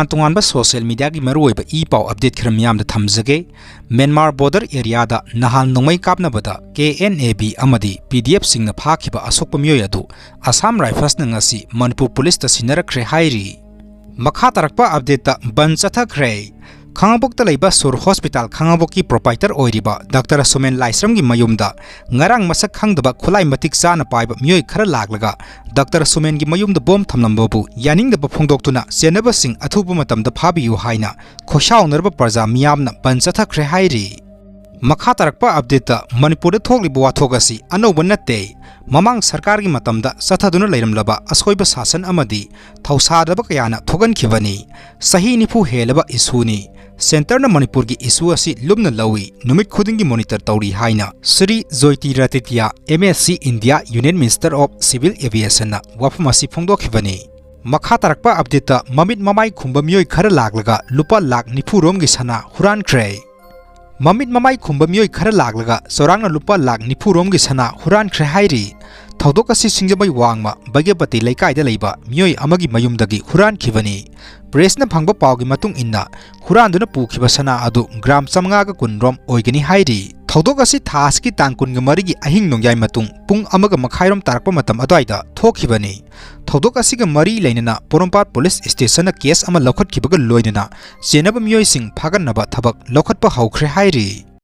तोंगान social media की मरुओइब ई पाव अपडेट खरम याम द थमजगे म्यांमार बॉर्डर एरिया दा नहाल नोंगमई कापनाबदा KNA-B अमदी PDF सिंगना फाखिबा असोकप मियोय अदु असम राइफल्स न ngasi मनपुर पुलिस ता सिनरखरे हाइरी मखा तरकपा अपडेट ता बन चथखरे खांगबोक ता लेबा सुर हॉस्पिटल खांगबोक की प्रोपाइटर ओइरिबा डॉक्टर सुमेन लाइसरम की मयुमदा ngarang masak khangdaba khulai matik sana paiba mioi khara laklaga doctor Sumen की मयुमदा बोम थमलंबबु यानिंगदबा फोंदोक्तुना सेनबा सिंग अथुबा मतमदा फाबियु हाइना खोशाउनरबा प्रजा मियामना पंचथखरे हाइरी मखा तरकपा अपडेट मणिपुर थोकलिबा वाथोगसी अनौब नत्ते ममांग सरकार की मतमदा सथदुना लेरमलबा असोइबा शासन अमदी थौसादबा कयाना थोगनखिबनी सही निफु हेलबा इशूनी सेंटर न मणिपुर की इशू असी लुमना लवी नुमित खुदिंग की मॉनिटर तौरी हाइना Shri Jyotiraditya MSc India union minister of civil aviation वफम असी फोंदोखिबनी मखा तरकपा अपडेट ममित ममाई खुंबा मियोय खरा लागलगा लुपा लाख निफुरोम की सना हुरानख्रे ममित ममाई खुंबा मियोय खरा लागलगा सोरांगना लुपा लाख निफुरोम की सना हुरानख्रे हाइरी थौदोक असी सिंगजबई वांगमा बगेपति लेकाइदा लेबा मियोय अमगी मयुमदगी हुरानखिबनी प्रेसना फंगबा पावगी मतुंग इन्ना हुरानदुना पुखिबा सना अदु ग्राम 500 रोम ओइगनी हाइरी थौदोक असी थास की तांग 2 की अहिंग नोंयाय मतुंग पुंग अमगा मखाइरोम तारकपा मतम अदवाइदा थोखिबनी थौदोक असी ग मरी लेनना पोरमपाट पुलिस स्टेशन केस अमा लौखटखिबगा लोइनना सेनबा मियोय सिंग फागनबा थबक लौखटपा हौख्रे हाइरी।